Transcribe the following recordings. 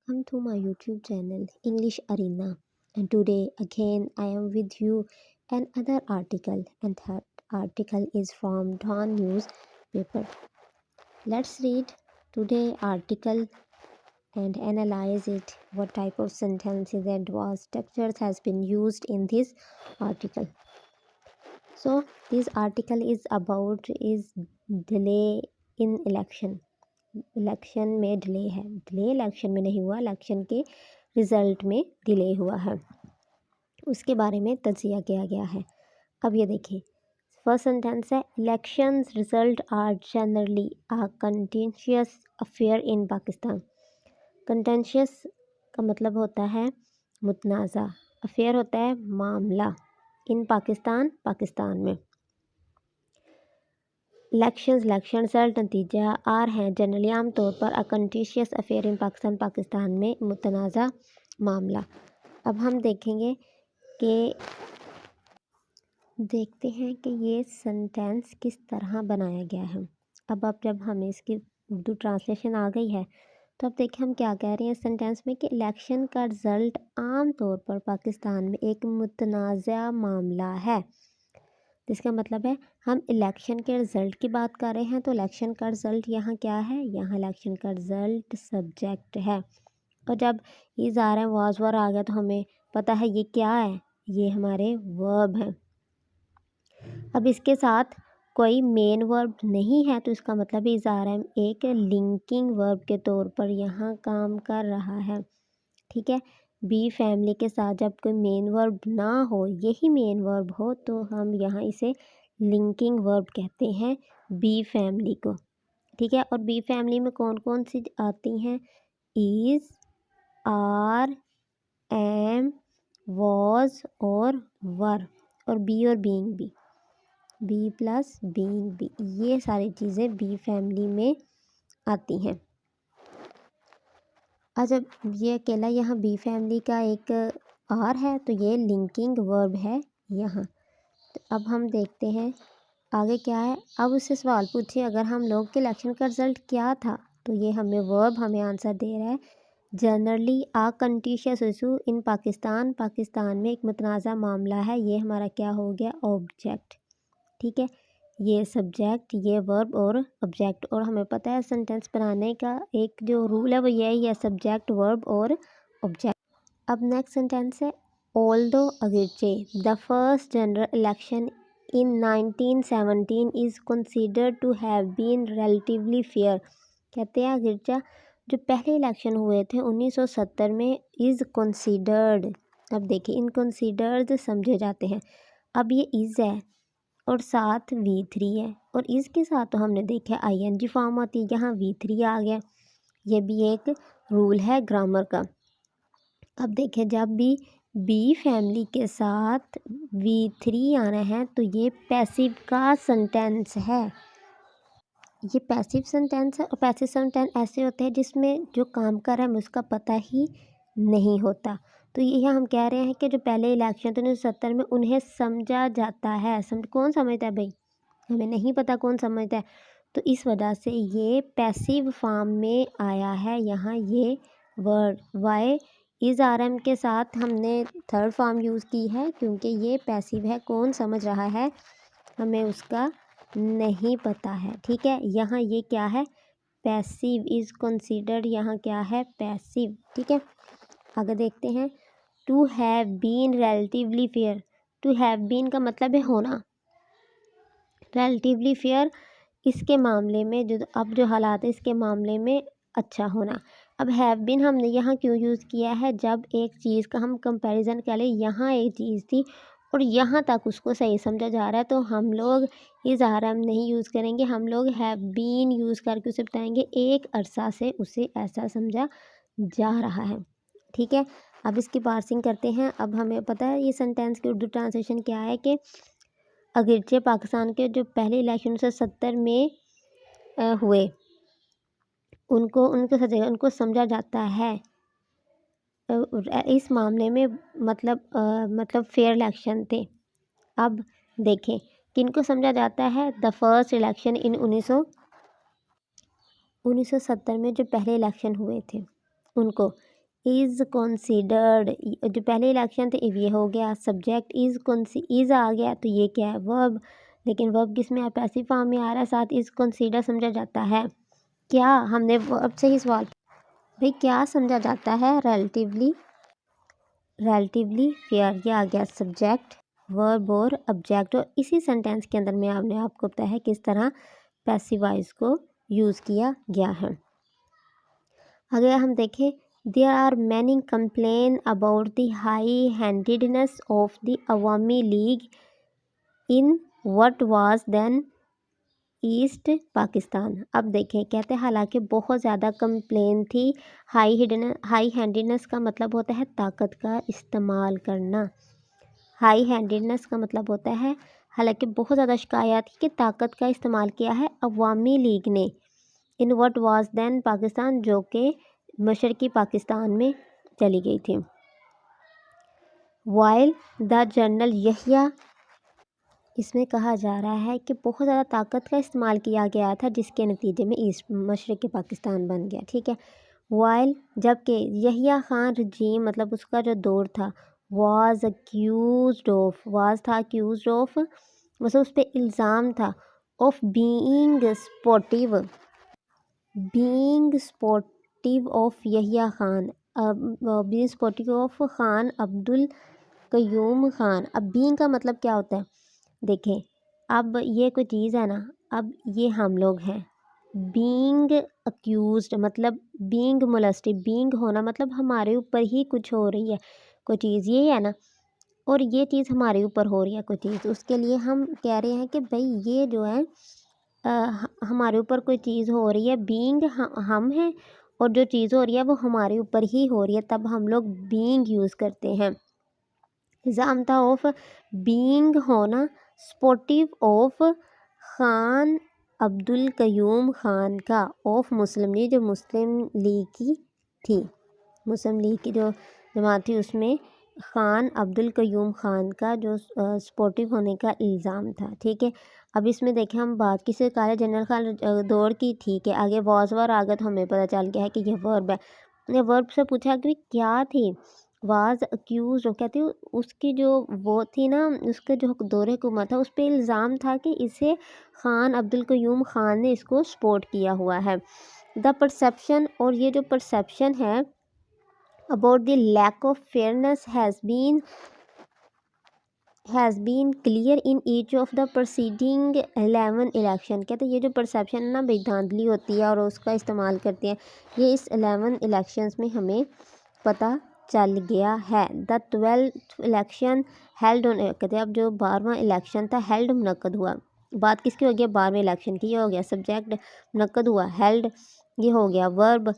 welcome to my YouTube channel English Arena. And today again I am with you another article, and that article is from Dawn newspaper. Let's read today article and analyze it. What type of sentences and what structures has been used in this article. So this article is about is delay in election. Election में delay है, delay election में नहीं हुआ, election के result में delay हुआ है, उसके बारे में तजिया किया गया है। अब ये देखिए, फर्स्ट सेंटेंस है, elections result are generally a contentious affair in Pakistan. Contentious का मतलब होता है मुतनाज़ा, अफेयर होता है मामला, इन पाकिस्तान, पाकिस्तान में। इलेक्शन रिजल्ट नतीजा आर हैं जनरली आमतौर पर अ contentious affair in Pakistan, Pakistan में मुतनाज़ा मामला। अब हम देखेंगे कि देखते हैं कि ये सेंटेंस किस तरह बनाया गया है। अब जब हमें इसकी उर्दू ट्रांसलेशन आ गई है तो अब देखिए हम क्या कह रहे हैं सेंटेंस में कि इलेक्शन का रिज़ल्ट आम तौर पर पाकिस्तान में एक मुतनाज़ा मामला है। इसका मतलब है हम इलेक्शन के रिज़ल्ट की बात कर रहे हैं, तो इलेक्शन का रिज़ल्ट यहाँ क्या है, यहाँ इलेक्शन का रिज़ल्ट सब्जेक्ट है। और जब इज़ आ रहा है, वाज वर आ गया, तो हमें पता है ये क्या है, ये हमारे वर्ब हैं। अब इसके साथ कोई मेन वर्ब नहीं है, तो इसका मतलब इज़ आ रहा है एक लिंकिंग वर्ब के तौर पर यहाँ काम कर रहा है। ठीक है, बी फैमिली के साथ जब कोई मेन वर्ब ना हो, यही मेन वर्ब हो, तो हम यहाँ इसे लिंकिंग वर्ब कहते हैं बी फैमिली को। ठीक है, और बी फैमिली में कौन कौन सी आती हैं, इज़, आर, एम, वॉज और वर, और बी और बीइंग भी, बी प्लस बीइंग भी, ये सारी चीज़ें बी फैमिली में आती हैं। जब ये अकेला यहाँ बी फैमिली का एक आर है, तो ये लिंकिंग वर्ब है यहाँ। तो अब हम देखते हैं आगे क्या है। अब उससे सवाल पूछिए, अगर हम लोग के इलेक्शन का रिज़ल्ट क्या था, तो ये हमें वर्ब हमें आंसर दे रहा है generally a contentious issue in Pakistan, Pakistan में एक मुतनाज़ा मामला है, ये हमारा क्या हो गया, ऑब्जेक्ट। ठीक है, ये सब्जेक्ट, ये वर्ब और ऑब्जेक्ट। और हमें पता है सेंटेंस बनाने का एक जो रूल है वो यही है, सब्जेक्ट, वर्ब और ऑब्जेक्ट। अब नेक्स्ट सेंटेंस है, ऑल्दो अगरचे the first general election in 1917 is considered to have been relatively fair. कहते हैं अगरचा जो पहले इलेक्शन हुए थे 1970 में इज़ कंसीडर्ड। अब देखिए इन कंसीडर्ड समझे जाते हैं। अब ये इज़ है और साथ V3 है, और इसके साथ तो हमने देखा ING फॉर्म होती है, यहाँ V3 आ गया, ये भी एक रूल है ग्रामर का। अब देखिए जब भी बी फैमिली के साथ V3 आना है तो ये पैसिव का सेंटेंस है, ये पैसिव सेंटेंस है। और पैसिव सेंटेंस ऐसे होते हैं जिसमें जो काम कर रहा है हमें उसका पता ही नहीं होता। तो यहाँ हम कह रहे हैं कि जो पहले इलेक्शन थे 1970 में उन्हें समझा जाता है। कौन समझता है भाई, हमें नहीं पता कौन समझता है, तो इस वजह से ये पैसिव फॉर्म में आया है यहाँ ये वर्ड। वाई इज़ आर एम के साथ हमने थर्ड फॉर्म यूज़ की है क्योंकि ये पैसिव है, कौन समझ रहा है हमें उसका नहीं पता है। ठीक है, यहाँ ये क्या है, पैसिव, इज़ कंसीडर्ड यहाँ क्या है, पैसिव। ठीक है, आगे देखते हैं, to have been relatively fair. To have been का मतलब है होना, रिलेटिवली फेयर इसके मामले में जो अब जो हालात है इसके मामले में अच्छा होना। अब हैव बीन हमने यहाँ क्यों यूज़ किया है, जब एक चीज़ का हम कंपैरिजन कर ले, यहाँ एक चीज़ थी और यहाँ तक उसको सही समझा जा रहा है, तो हम लोग इज़ आर एम नहीं यूज़ करेंगे, हम लोग हैव बीन यूज़ करके उसे बताएंगे एक अरसा से उसे ऐसा समझा जा रहा है। ठीक है, अब इसकी पार्सिंग करते हैं। अब हमें पता है ये सेंटेंस की उर्दू ट्रांसलेशन क्या है कि अगरचे पाकिस्तान के जो पहले इलेक्शन 1970 में हुए उनको समझा जाता है इस मामले में, मतलब फेयर इलेक्शन थे। अब देखें किनको समझा जाता है, द फर्स्ट इलेक्शन इन 1970 में जो पहले इलेक्शन हुए थे उनको इज़ कंसीडर्ड, जो पहले इलेक्शन थे ये हो गया, सब्जेक्ट इज़ आ गया तो ये क्या है, वर्ब। लेकिन वर्ब किस में है, पैसिव फॉर्म में आ रहा है, साथ इज़ कंसीडर समझा जाता है क्या, हमने वर्ब से ही सवाल भाई क्या समझा जाता है, रिलेटिवली फेयर, ये आ गया सब्जेक्ट, वर्ब और ऑब्जेक्ट। और इसी सेंटेंस के अंदर में आपने आपको पता है किस तरह पैसिव वॉइस को यूज़ किया गया है। अगर हम देखें, there are many complain about the high handedness of the Awami League in what was then East Pakistan. अब देखें, कहते हैं हालांकि बहुत ज़्यादा कंप्लेन थी, हाई हैंडेडनेस का मतलब होता है ताकत का इस्तेमाल करना। हाई हैंडेडनेस का मतलब होता है हालांकि बहुत ज़्यादा शिकायत थी कि ताकत का इस्तेमाल किया है अवामी लीग ने, in what was then Pakistan, जो कि मशरकी पाकिस्तान में चली गई थी। वाइल द जनरल यहिया, इसमें कहा जा रहा है कि बहुत ज़्यादा ताकत का इस्तेमाल किया गया था जिसके नतीजे में ईस्ट मशरक़ी पाकिस्तान बन गया, ठीक है। वाइल, जबकि यहिया खान रजीम मतलब उसका जो दौर था, वाज अक्यूज्ड ऑफ मतलब उस पर इल्ज़ाम था of being sportive of Yahya Khan, being sportive of Khan Abdul Qayyum Khan. अब बीइंग का मतलब क्या होता है, देखें अब ये कोई चीज़ है ना, अब ये हम लोग हैं, बीइंग अक्यूज्ड मतलब बीइंग मोलेस्टेड, बीइंग होना मतलब हमारे ऊपर ही कुछ हो रही है कोई चीज़, ये है ना, और ये चीज़ हमारे ऊपर हो रही है कोई चीज़, उसके लिए हम कह रहे हैं कि भाई ये जो है हमारे ऊपर कोई चीज़ हो रही है, बीइंग हम हैं और जो चीज़ हो रही है वो हमारे ऊपर ही हो रही है, तब हम लोग बीइंग यूज़ करते हैं। इल्ज़ाम था ऑफ बीइंग होना, स्पोर्टिव ऑफ खान अब्दुल कयूम खान का, ऑफ मुस्लिम लीग, जो मुस्लिम लीग की थी, मुस्लिम लीग की जो जमात थी उसमें खान अब्दुल कयूम खान का जो स्पोर्टिव होने का इल्ज़ाम था, ठीक है। अब इसमें देखें हम बात किसी काले जनरल खान दौर की, ठीक है। आगे वॉज वर आ गया तो हमें पता चल गया है कि यह वर्ब है। ये वर्ब से पूछा कि क्या थी, वाज अक्यूज, कहती उसकी जो वो थी ना, उसके जो दौरे हुकूमत था उस पर इल्ज़ाम था कि इसे खान अब्दुल कयूम खान ने इसको सपोर्ट किया हुआ है। द परसेप्शन, और ये जो परसेप्शन है about the lack of fairness has been clear in each of the proceeding 11 election. कहते ये जो परसेप्शन ना भाई धांधली होती है और उसका इस्तेमाल करते हैं, ये इस 11 इलेक्शंस में हमें पता चल गया है। The 12th election held on, कहते अब जो 12वां इलेक्शन था हेल्ड मुनक्कद हुआ, बात किसकी हो गया, 12वें इलेक्शन की, ये हो गया सब्जेक्ट, मुनक्कद हुआ हेल्ड, ये हो गया verb,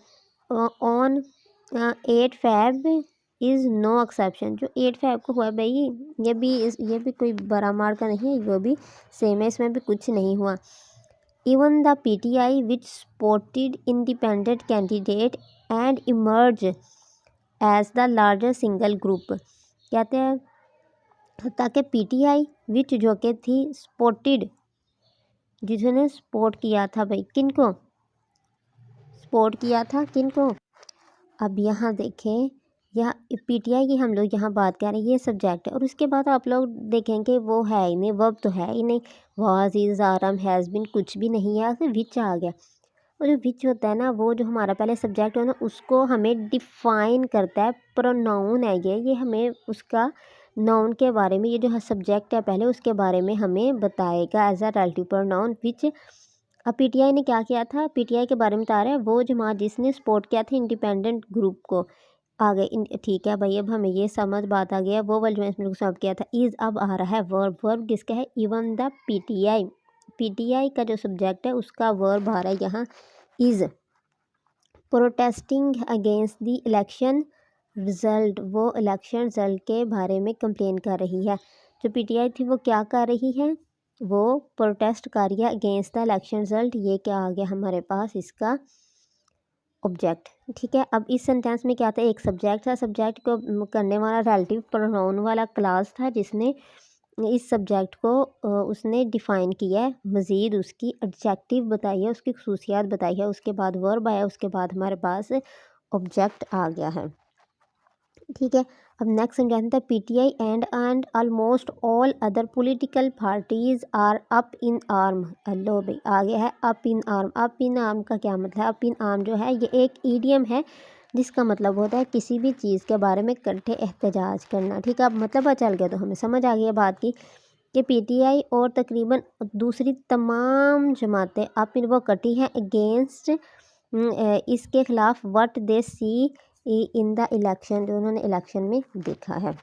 on 8 Feb is no exception, जो 8 Feb को हुआ भाई ये भी कोई बड़ा मार का नहीं है, वो भी सेम है, इसमें भी कुछ नहीं हुआ। Even the PTI which supported independent candidate and emerge as the largest single group, कहते हैं ताकि PTI विच जो कि थी सपोर्टेड, जिन्होंने सपोर्ट किया था भाई, किनको सपोर्ट किया था, किनको। अब यहाँ देखें, यह PTI की हम लोग यहाँ बात कर रहे हैं, ये सब्जेक्ट है, और उसके बाद आप लोग देखेंगे वो है ही नहीं, वर्ब तो है ही नहीं, वाज इज़ आरम हैज़ बीन कुछ भी नहीं है, फिर विच आ गया। और जो विच होता है ना, वो जो हमारा पहले सब्जेक्ट है ना उसको हमें डिफ़ाइन करता है, प्रोनाउन है ये हमें उसका नाउन के बारे में, ये जो सब्जेक्ट है पहले उसके बारे में हमें बताएगा as a relative pronoun which. अब PTI ने क्या किया था, PTI के बारे में बता रहा है, वो जमात जिसने सपोर्ट किया था इंडिपेंडेंट ग्रुप को, आ गए ठीक है भाई, अब हमें ये समझ बात आ गया, वो वाला जो इसमें सॉल्व किया था इज़, अब आ रहा है वर्ब किसका है, इवन द PTI का जो सब्जेक्ट है उसका वर्ब आ रहा है यहाँ is. Protesting against the election result, वो इलेक्शन रिज़ल्ट के बारे में कंप्लेन कर रही है, जो PTI थी वो क्या कर रही है, वो प्रोटेस्ट कर रही है अगेंस्ट द इलेक्शन रिज़ल्ट। ये क्या आ गया हमारे पास, इसका ऑब्जेक्ट, ठीक है। अब इस सेंटेंस में क्या था, एक सब्जेक्ट था, सब्जेक्ट को करने वाला रिलेटिव प्रोनाउन वाला क्लास था जिसने इस सब्जेक्ट को उसने डिफ़ाइन किया है, मज़ीद उसकी एडजेक्टिव बताई है, उसकी खसूसियात बताई है, उसके बाद वर्ब आया, उसके बाद हमारे पास ऑब्जेक्ट आ गया है। ठीक है। अब नेक्स्ट समझाते हैं PTI and almost all other political parties are up in arm. लो भाई आगे है up in arm. Up in arm का क्या मतलब है? अप इन आर्म जो है ये एक ईडियम है जिसका मतलब होता है किसी भी चीज़ के बारे में इकट्ठे एहतजाज करना। ठीक है, अब मतलब पता चल गया तो हमें समझ आ गई बात की कि पीटीआई और तकरीबन दूसरी तमाम जमातें अप इन वो कटी हैं अगेंस्ट इसके खिलाफ what they see in the election, जो उन्होंने इलेक्शन में देखा है।